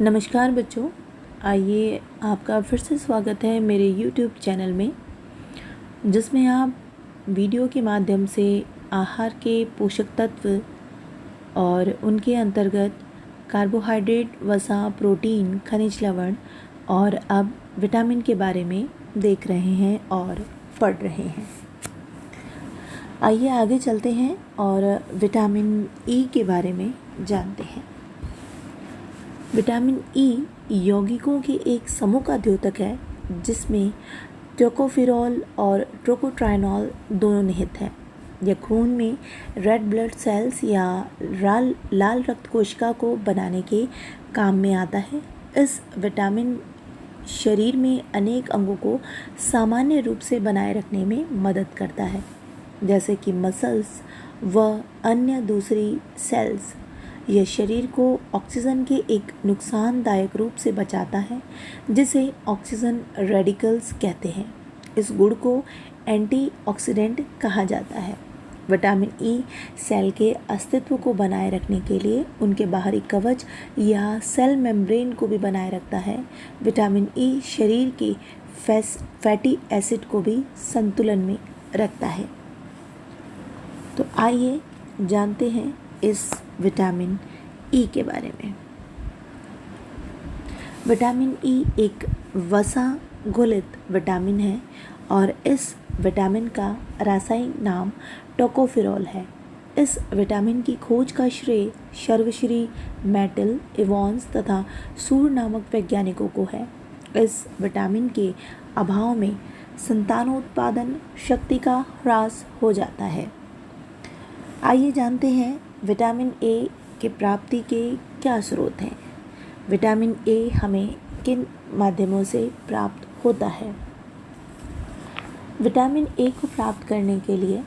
नमस्कार बच्चों, आइए आपका फिर से स्वागत है मेरे YouTube चैनल में, जिसमें आप वीडियो के माध्यम से आहार के पोषक तत्व और उनके अंतर्गत कार्बोहाइड्रेट, वसा, प्रोटीन, खनिज लवण और अब विटामिन के बारे में देख रहे हैं और पढ़ रहे हैं। आइए आगे चलते हैं और विटामिन ई के बारे में जानते हैं। विटामिन ई यौगिकों के एक समूह का द्योतक है, जिसमें टोकोफेरॉल और टोकोट्राइनॉल दोनों निहित हैं। यह खून में रेड ब्लड सेल्स या लाल रक्त कोशिका को बनाने के काम में आता है। इस विटामिन शरीर में अनेक अंगों को सामान्य रूप से बनाए रखने में मदद करता है, जैसे कि मसल्स व अन्य दूसरी सेल्स। यह शरीर को ऑक्सीजन के एक नुकसानदायक रूप से बचाता है, जिसे ऑक्सीजन रेडिकल्स कहते हैं। इस गुण को एंटीऑक्सीडेंट कहा जाता है। विटामिन ई सेल के अस्तित्व को बनाए रखने के लिए उनके बाहरी कवच या सेल मेम्ब्रेन को भी बनाए रखता है। विटामिन ई शरीर के फैटी एसिड को भी संतुलन में रखता है। तो आइए जानते हैं इस विटामिन ई के बारे में। विटामिन ई एक वसा घुलित विटामिन है और इस विटामिन का रासायनिक नाम टोकोफेरॉल है। इस विटामिन की खोज का श्रेय सर्वश्री, मेटल, इवॉन्स तथा सूर नामक वैज्ञानिकों को है। इस विटामिन के अभाव में संतानोत्पादन शक्ति का ह्रास हो जाता है। आइए जानते हैं विटामिन ए के प्राप्ति के क्या स्रोत हैं। विटामिन ए हमें किन माध्यमों से प्राप्त होता है? विटामिन ए को प्राप्त करने के लिए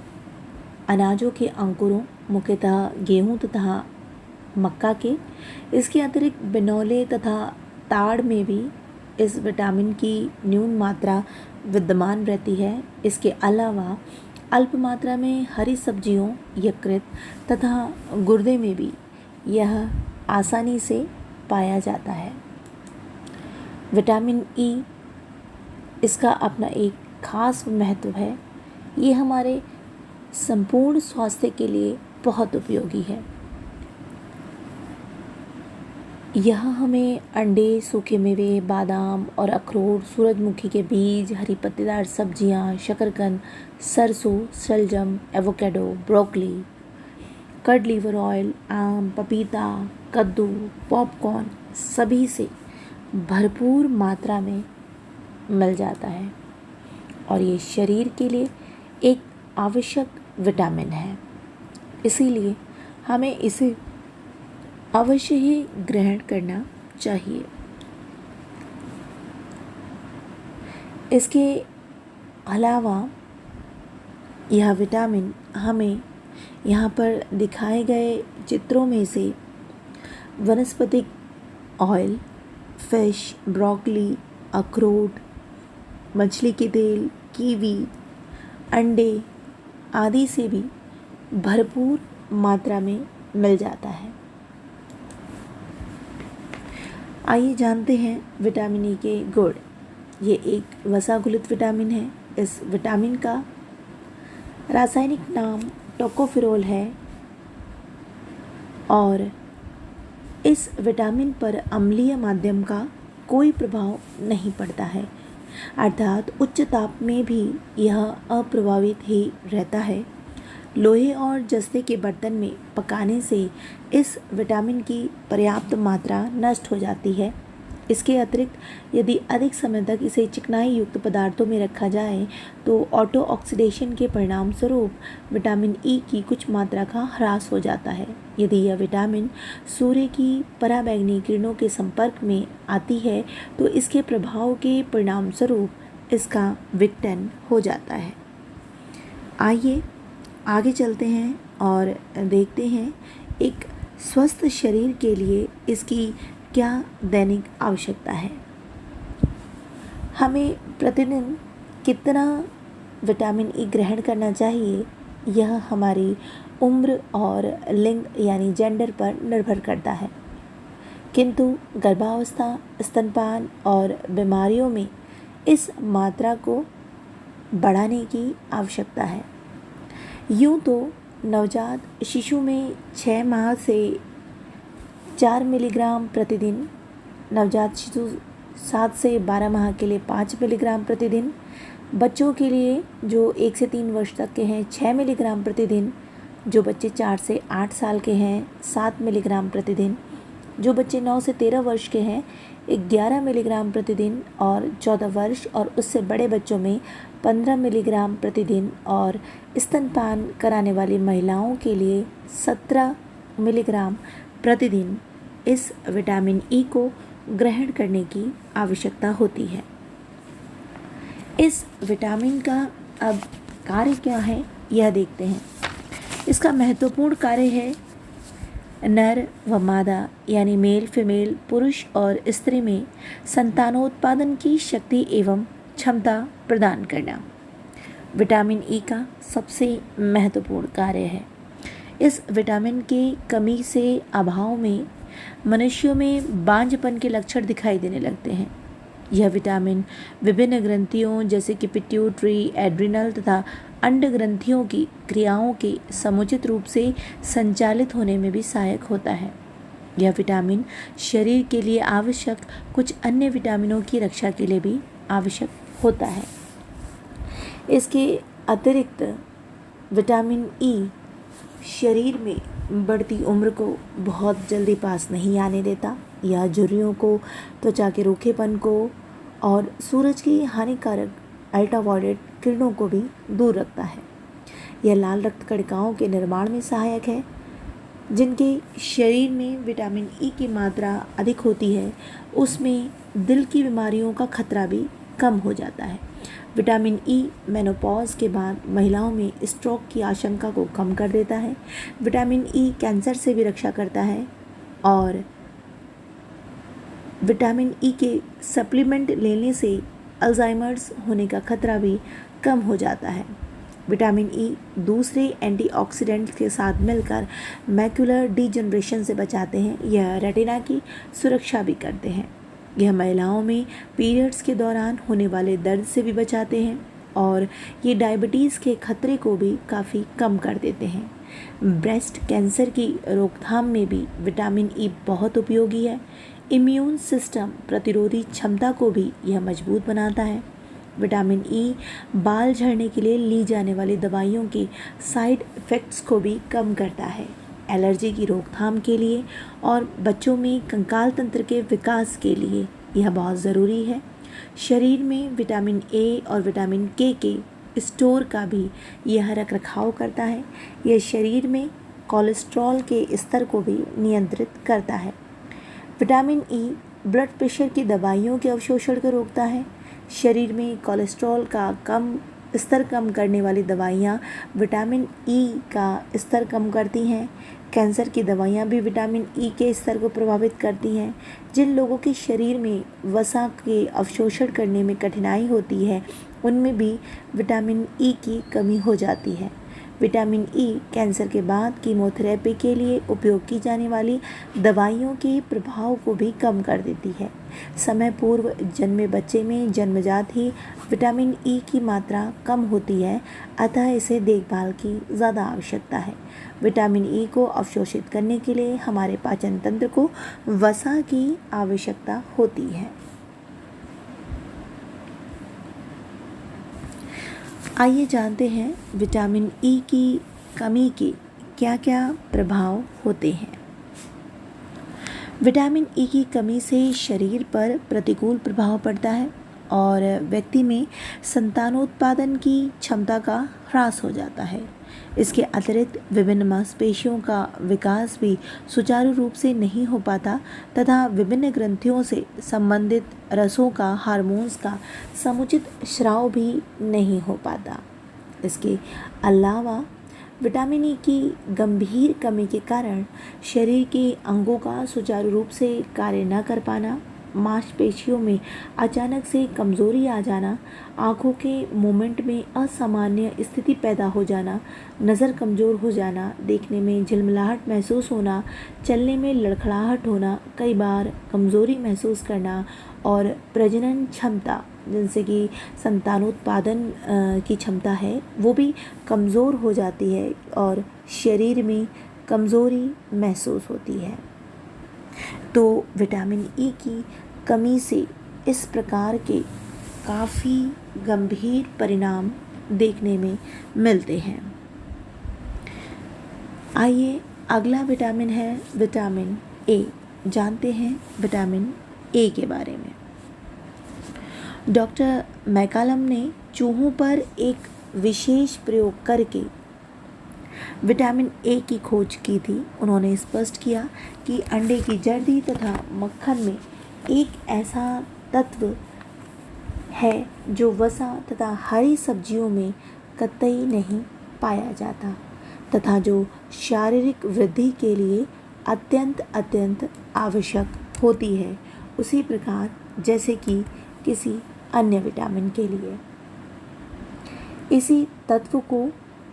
अनाजों के अंकुरों, मुख्यतः गेहूं तथा मक्का के, इसके अतिरिक्त बिनौले तथा ताड़ में भी इस विटामिन की न्यून मात्रा विद्यमान रहती है। इसके अलावा अल्प मात्रा में हरी सब्जियों, यकृत तथा गुर्दे में भी यह आसानी से पाया जाता है। विटामिन ई, इसका अपना एक खास महत्व है। ये हमारे संपूर्ण स्वास्थ्य के लिए बहुत उपयोगी है। यह हमें अंडे, सूखे मेवे, बादाम और अखरोट, सूरजमुखी के बीज, हरी पत्तेदार सब्जियां, शकरकंद, सरसों, शलजम, avocado, broccoli, cod liver oil, आम, पपीता, कद्दू, पॉपकॉर्न सभी से भरपूर मात्रा में मिल जाता है और ये शरीर के लिए एक आवश्यक विटामिन है। इसीलिए हमें इसे अवश्य ही ग्रहण करना चाहिए। इसके अलावा यह विटामिन हमें यहाँ पर दिखाए गए चित्रों में से वनस्पतिक ऑयल, फिश, ब्रोकली, अखरोट, मछली के तेल, कीवी, अंडे आदि से भी भरपूर मात्रा में मिल जाता है। आइए जानते हैं विटामिन ई के गुण। ये एक वसा घुलित विटामिन है। इस विटामिन का रासायनिक नाम टोकोफेरॉल है और इस विटामिन पर अम्लीय माध्यम का कोई प्रभाव नहीं पड़ता है, अर्थात उच्च ताप में भी यह अप्रभावित ही रहता है। लोहे और जस्ते के बर्तन में पकाने से इस विटामिन की पर्याप्त मात्रा नष्ट हो जाती है। इसके अतिरिक्त यदि अधिक समय तक इसे चिकनाई युक्त पदार्थों में रखा जाए तो ऑटो ऑक्सीडेशन के परिणाम स्वरूप विटामिन ई की कुछ मात्रा का ह्रास हो जाता है। यदि यह विटामिन सूर्य की पराबैंगनी किरणों के संपर्क में आती है तो इसके प्रभाव के परिणाम स्वरूप इसका विघटन हो जाता है। आइए आगे चलते हैं और देखते हैं एक स्वस्थ शरीर के लिए इसकी क्या दैनिक आवश्यकता है। हमें प्रतिदिन कितना विटामिन ई ग्रहण करना चाहिए, यह हमारी उम्र और लिंग यानी जेंडर पर निर्भर करता है। किंतु गर्भावस्था, स्तनपान और बीमारियों में इस मात्रा को बढ़ाने की आवश्यकता है। यूँ तो नवजात शिशु में 6 माह से 4 मिलीग्राम प्रतिदिन, नवजात शिशु 7 से 12 माह के लिए 5 मिलीग्राम प्रतिदिन, बच्चों के लिए जो 1 से 3 वर्ष तक के हैं 6 मिलीग्राम प्रतिदिन, जो बच्चे 4 से 8 साल के हैं 7 मिलीग्राम प्रतिदिन, जो बच्चे 9 से 13 वर्ष के हैं 11 मिलीग्राम प्रतिदिन, और 14 वर्ष और उससे बड़े बच्चों में 15 मिलीग्राम प्रतिदिन, और स्तनपान कराने वाली महिलाओं के लिए 17 मिलीग्राम प्रतिदिन इस विटामिन ई को ग्रहण करने की आवश्यकता होती है। इस विटामिन का अब कार्य क्या है यह देखते हैं। इसका महत्वपूर्ण कार्य है नर व मादा यानी मेल फीमेल, पुरुष और स्त्री में संतानोत्पादन की शक्ति एवं क्षमता प्रदान करना विटामिन ई का सबसे महत्वपूर्ण कार्य है। इस विटामिन के कमी से अभाव में मनुष्यों में बांझपन के लक्षण दिखाई देने लगते हैं। यह विटामिन विभिन्न ग्रंथियों जैसे कि पिट्यूटरी, एड्रिनल तथा अंड ग्रंथियों की क्रियाओं के समुचित रूप से संचालित होने में भी सहायक होता है। यह विटामिन शरीर के लिए आवश्यक कुछ अन्य विटामिनों की रक्षा के लिए भी आवश्यक होता है। इसके अतिरिक्त विटामिन ई शरीर में बढ़ती उम्र को बहुत जल्दी पास नहीं आने देता। यह झुर्रियों को, त्वचा के रूखेपन को और सूरज की हानिकारक अल्ट्रावायलेट किरणों को भी दूर रखता है। यह लाल रक्त कणिकाओं के निर्माण में सहायक है। जिनके शरीर में विटामिन ई की मात्रा अधिक होती है उसमें दिल की बीमारियों का खतरा भी कम हो जाता है। विटामिन ई मेनोपॉज के बाद महिलाओं में स्ट्रोक की आशंका को कम कर देता है। विटामिन ई कैंसर से भी रक्षा करता है और विटामिन ई के सप्लीमेंट लेने से अल्जाइमर्स होने का खतरा भी कम हो जाता है। विटामिन ई दूसरे एंटीऑक्सीडेंट्स के साथ मिलकर मैक्युलर डिजनरेशन से बचाते हैं। यह रेटिना की सुरक्षा भी करते हैं। यह महिलाओं में पीरियड्स के दौरान होने वाले दर्द से भी बचाते हैं और ये डायबिटीज़ के खतरे को भी काफ़ी कम कर देते हैं। ब्रेस्ट कैंसर की रोकथाम में भी विटामिन ई बहुत उपयोगी है। इम्यून सिस्टम प्रतिरोधी क्षमता को भी यह मजबूत बनाता है। विटामिन ई बाल झड़ने के लिए ली जाने वाली दवाइयों के साइड इफ़ेक्ट्स को भी कम करता है। एलर्जी की रोकथाम के लिए और बच्चों में कंकाल तंत्र के विकास के लिए यह बहुत ज़रूरी है। शरीर में विटामिन ए और विटामिन के स्टोर का भी यह रख रखाव करता है। यह शरीर में कोलेस्ट्रॉल के स्तर को भी नियंत्रित करता है। विटामिन ई ब्लड प्रेशर की दवाइयों के अवशोषण को रोकता है। शरीर में कोलेस्ट्रॉल का स्तर कम करने वाली दवाइयाँ विटामिन ई का स्तर कम करती हैं। कैंसर की दवाइयाँ भी विटामिन ई के स्तर को प्रभावित करती हैं। जिन लोगों के शरीर में वसा के अवशोषण करने में कठिनाई होती है उनमें भी विटामिन ई की कमी हो जाती है। विटामिन ई कैंसर के बाद कीमोथेरेपी के लिए उपयोग की जाने वाली दवाइयों के प्रभाव को भी कम कर देती है। समय पूर्व जन्मे बच्चे में जन्मजात ही विटामिन ई की मात्रा कम होती है, अतः इसे देखभाल की ज़्यादा आवश्यकता है। विटामिन ई को अवशोषित करने के लिए हमारे पाचन तंत्र को वसा की आवश्यकता होती है। आइए जानते हैं विटामिन ई की कमी के क्या क्या प्रभाव होते हैं। विटामिन ई की कमी से शरीर पर प्रतिकूल प्रभाव पड़ता है और व्यक्ति में संतानोत्पादन की क्षमता का ह्रास हो जाता है। इसके अतिरिक्त विभिन्न मांसपेशियों का विकास भी सुचारू रूप से नहीं हो पाता तथा विभिन्न ग्रंथियों से संबंधित रसों का, हार्मोन्स का समुचित स्राव भी नहीं हो पाता। इसके अलावा विटामिन ई की गंभीर कमी के कारण शरीर के अंगों का सुचारू रूप से कार्य न कर पाना, मांसपेशियों में अचानक से कमज़ोरी आ जाना, आँखों के मूवमेंट में असामान्य स्थिति पैदा हो जाना, नज़र कमज़ोर हो जाना, देखने में झिलमिलाहट महसूस होना, चलने में लड़खड़ाहट होना, कई बार कमज़ोरी महसूस करना और प्रजनन क्षमता जिनसे कि संतानोत्पादन की क्षमता है वो भी कमज़ोर हो जाती है और शरीर में कमज़ोरी महसूस होती है। तो विटामिन ई की कमी से इस प्रकार के काफ़ी गंभीर परिणाम देखने में मिलते हैं। आइए अगला विटामिन है विटामिन ए। जानते हैं विटामिन ए के बारे में। डॉक्टर मैकालम ने चूहों पर एक विशेष प्रयोग करके विटामिन ए की खोज की थी। उन्होंने स्पष्ट किया कि अंडे की जर्दी तथा मक्खन में एक ऐसा तत्व है जो वसा तथा हरी सब्जियों में कतई नहीं पाया जाता तथा जो शारीरिक वृद्धि के लिए अत्यंत आवश्यक होती है, उसी प्रकार जैसे कि किसी अन्य विटामिन के लिए। इसी तत्व को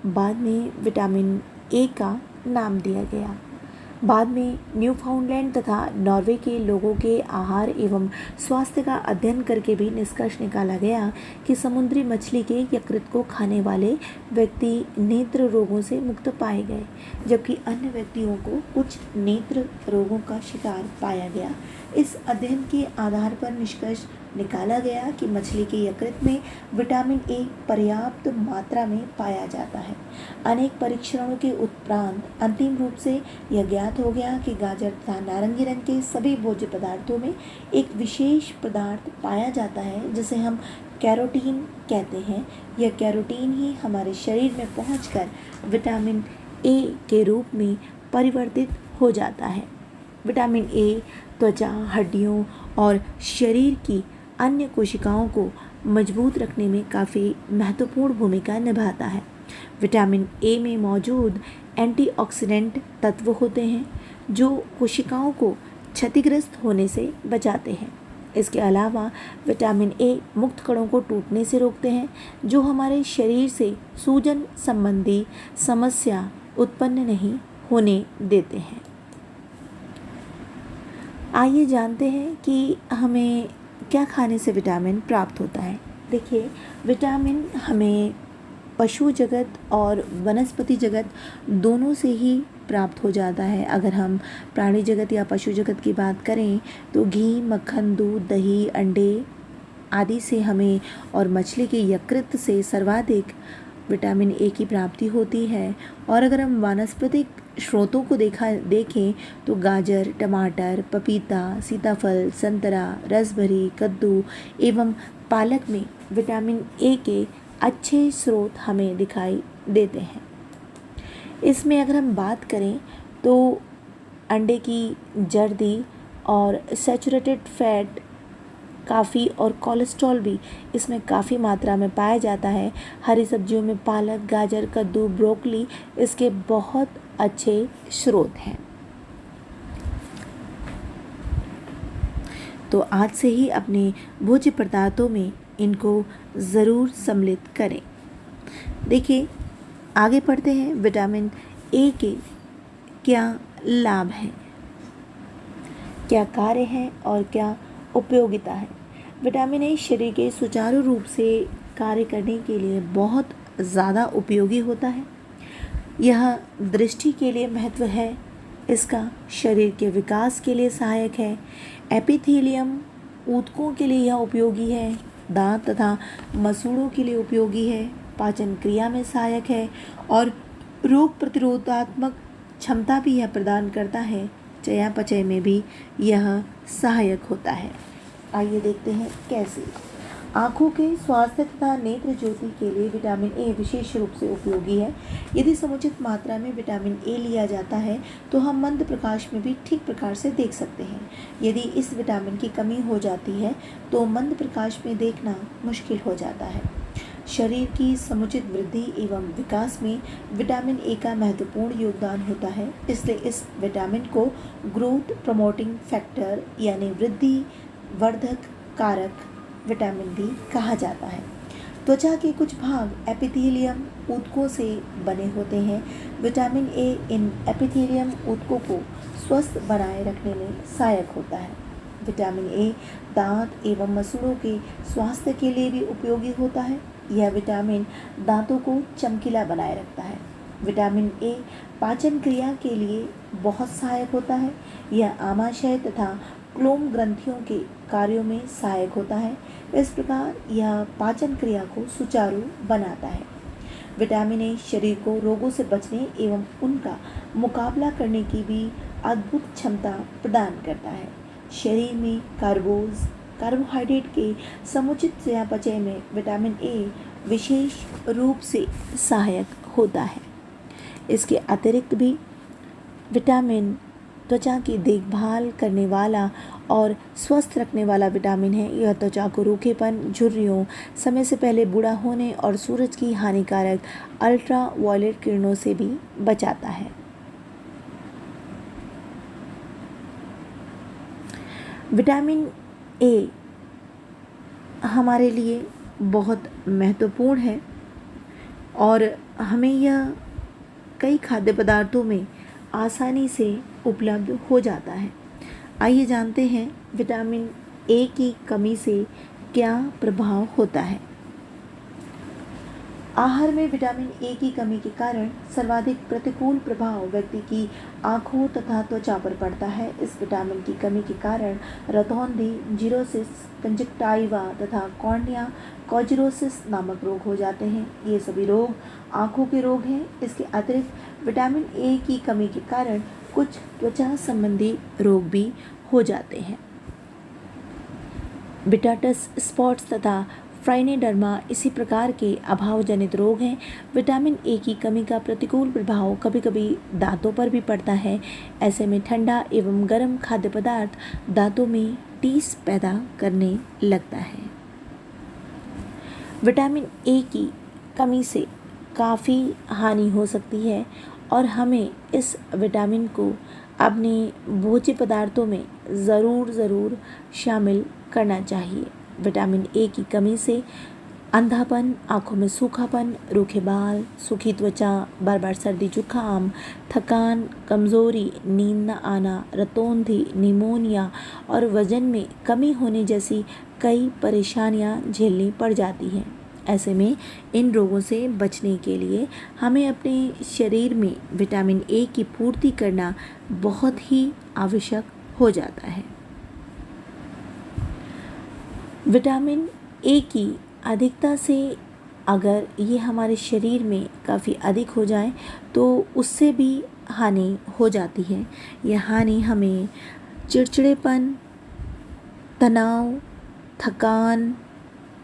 बाद में विटामिन ए का नाम दिया गया। बाद में न्यूफाउंडलैंड तथा नॉर्वे के लोगों के आहार एवं स्वास्थ्य का अध्ययन करके भी निष्कर्ष निकाला गया कि समुद्री मछली के यकृत को खाने वाले व्यक्ति नेत्र रोगों से मुक्त पाए गए, जबकि अन्य व्यक्तियों को कुछ नेत्र रोगों का शिकार पाया गया। इस अध्ययन के आधार पर निष्कर्ष निकाला गया कि मछली के यकृत में विटामिन ए पर्याप्त मात्रा में पाया जाता है। अनेक परीक्षणों के उपरांत अंतिम रूप से यह ज्ञात हो गया कि गाजर तथा नारंगी रंग के सभी भोज्य पदार्थों में एक विशेष पदार्थ पाया जाता है जिसे हम कैरोटीन कहते हैं। यह कैरोटीन ही हमारे शरीर में पहुंचकर विटामिन ए के रूप में परिवर्तित हो जाता है। विटामिन ए त्वचा, हड्डियों और शरीर की अन्य कोशिकाओं को मजबूत रखने में काफ़ी महत्वपूर्ण भूमिका निभाता है। विटामिन ए में मौजूद एंटीऑक्सीडेंट तत्व होते हैं जो कोशिकाओं को क्षतिग्रस्त होने से बचाते हैं। इसके अलावा विटामिन ए मुक्त कणों को टूटने से रोकते हैं जो हमारे शरीर से सूजन संबंधी समस्या उत्पन्न नहीं होने देते हैं। आइए जानते हैं कि हमें क्या खाने से विटामिन प्राप्त होता है। देखिए, विटामिन हमें पशु जगत और वनस्पति जगत दोनों से ही प्राप्त हो जाता है। अगर हम प्राणी जगत या पशु जगत की बात करें तो घी, मक्खन, दूध, दही, अंडे आदि से हमें और मछली के यकृत से सर्वाधिक विटामिन ए की प्राप्ति होती है। और अगर हम वानस्पतिक स्रोतों को देखें तो गाजर, टमाटर, पपीता, सीताफल, संतरा, रसभरी, कद्दू एवं पालक में विटामिन ए के अच्छे स्रोत हमें दिखाई देते हैं। इसमें अगर हम बात करें तो अंडे की जर्दी और सैचुरेटेड फैट काफ़ी और कोलेस्ट्रॉल भी इसमें काफ़ी मात्रा में पाया जाता है। हरी सब्जियों में पालक, गाजर, कद्दू, ब्रोकली इसके बहुत अच्छे स्रोत हैं। तो आज से ही अपने भोज्य पदार्थों में इनको ज़रूर सम्मिलित करें। देखिए, आगे पढ़ते हैं विटामिन ए के क्या लाभ हैं, क्या कार्य हैं और क्या उपयोगिता है। विटामिन ए शरीर के सुचारू रूप से कार्य करने के लिए बहुत ज़्यादा उपयोगी होता है। यह दृष्टि के लिए महत्व है, इसका शरीर के विकास के लिए सहायक है, एपिथेलियम ऊतकों के लिए यह उपयोगी है, दांत तथा मसूड़ों के लिए उपयोगी है, पाचन क्रिया में सहायक है और रोग प्रतिरोधात्मक क्षमता भी यह प्रदान करता है। चयापचय में भी यह सहायक होता है। आइए देखते हैं कैसे। आँखों के स्वास्थ्य तथा नेत्र ज्योति के लिए विटामिन ए विशेष रूप से उपयोगी है। यदि समुचित मात्रा में विटामिन ए लिया जाता है तो हम मंद प्रकाश में भी ठीक प्रकार से देख सकते हैं। यदि इस विटामिन की कमी हो जाती है तो मंद प्रकाश में देखना मुश्किल हो जाता है। शरीर की समुचित वृद्धि एवं विकास में विटामिन ए का महत्वपूर्ण योगदान होता है। इसलिए इस विटामिन को ग्रोथ प्रमोटिंग फैक्टर यानी वृद्धि वर्धक कारक विटामिन बी कहा जाता है। त्वचा के कुछ भाग एपिथेलियम ऊतकों से बने होते हैं। विटामिन ए इन एपिथेलियम ऊतकों को स्वस्थ बनाए रखने में सहायक होता है। विटामिन ए दांत एवं मसूड़ों के स्वास्थ्य के लिए भी उपयोगी होता है। यह विटामिन दांतों को चमकीला बनाए रखता है। विटामिन ए पाचन क्रिया के लिए बहुत सहायक होता है। यह आमाशय तथा क्लोम ग्रंथियों के कार्यों में सहायक होता है। इस प्रकार यह पाचन क्रिया को सुचारू बनाता है। विटामिन ए शरीर को रोगों से बचने एवं उनका मुकाबला करने की भी अद्भुत क्षमता प्रदान करता है। शरीर में कार्बोहाइड्रेट के समुचित चयापचय में विटामिन ए विशेष रूप से सहायक होता है। इसके अतिरिक्त भी विटामिन त्वचा की देखभाल करने वाला और स्वस्थ रखने वाला विटामिन है। यह त्वचा को रूखेपन, झुर्रियों, समय से पहले बूढ़ा होने और सूरज की हानिकारक अल्ट्रा वायलेट किरणों से भी बचाता है। विटामिन ए हमारे लिए बहुत महत्वपूर्ण है और हमें यह कई खाद्य पदार्थों में आसानी से उपलब्ध हो जाता है। आइए जानते हैं विटामिन ए की कमी से क्या प्रभाव होता है। आहार में विटामिन ए की कमी के कारण सर्वाधिक प्रतिकूल प्रभाव व्यक्ति की आँखों तथा त्वचा पर पड़ता है। इस विटामिन की कमी के कारण रतौंधी, जीरोसिस, कंजक्टाइवा तथा कॉर्निया कॉर्जिरोसिस नामक रोग हो जाते हैं। ये सभी रोग आँखों के रोग हैं। इसके अतिरिक्त विटामिन ए की कमी के कारण कुछ त्वचा संबंधी रोग भी हो जाते हैं। बिटाटस स्पॉट्स तथा फ्राइनेडर्मा इसी प्रकार के अभाव जनित रोग हैं। विटामिन ए की कमी का प्रतिकूल प्रभाव कभी कभी दांतों पर भी पड़ता है। ऐसे में ठंडा एवं गर्म खाद्य पदार्थ दांतों में टीस पैदा करने लगता है। विटामिन ए की कमी से काफ़ी हानि हो सकती है और हमें इस विटामिन को अपने भोज्य पदार्थों में ज़रूर शामिल करना चाहिए। विटामिन ए की कमी से अंधापन, आँखों में सूखापन, रूखे बाल, सूखी त्वचा, बार बार सर्दी जुकाम, थकान, कमज़ोरी, नींद न आना, रतौंधी, निमोनिया और वजन में कमी होने जैसी कई परेशानियां झेलनी पड़ जाती हैं। ऐसे में इन रोगों से बचने के लिए हमें अपने शरीर में विटामिन ए की पूर्ति करना बहुत ही आवश्यक हो जाता है। विटामिन ए की अधिकता से अगर ये हमारे शरीर में काफ़ी अधिक हो जाए तो उससे भी हानि हो जाती है। यह हानि हमें चिड़चिड़ेपन, तनाव, थकान,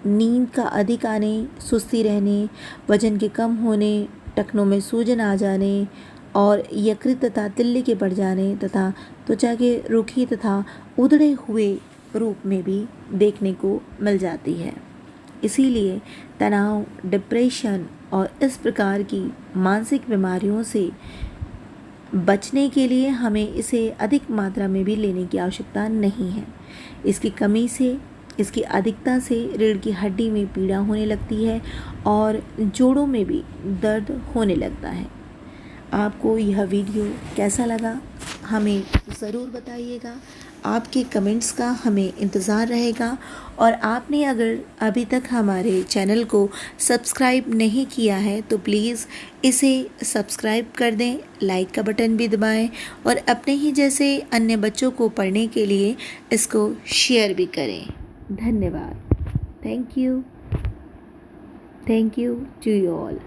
नींद का अधिक आने, सुस्ती रहने, वजन के कम होने, टखनों में सूजन आ जाने और यकृत तथा तिल्ली के बढ़ जाने तथा त्वचा के रूखी तथा उधड़े हुए रूप में भी देखने को मिल जाती है। इसीलिए तनाव, डिप्रेशन और इस प्रकार की मानसिक बीमारियों से बचने के लिए हमें इसे अधिक मात्रा में भी लेने की आवश्यकता नहीं है। इसकी कमी से, इसकी अधिकता से रीढ़ की हड्डी में पीड़ा होने लगती है और जोड़ों में भी दर्द होने लगता है। आपको यह वीडियो कैसा लगा हमें ज़रूर बताइएगा। आपके कमेंट्स का हमें इंतज़ार रहेगा और आपने अगर अभी तक हमारे चैनल को सब्सक्राइब नहीं किया है तो प्लीज़ इसे सब्सक्राइब कर दें, लाइक का बटन भी दबाएं और अपने ही जैसे अन्य बच्चों को पढ़ने के लिए इसको शेयर भी करें। धन्यवाद। Thank you to you all.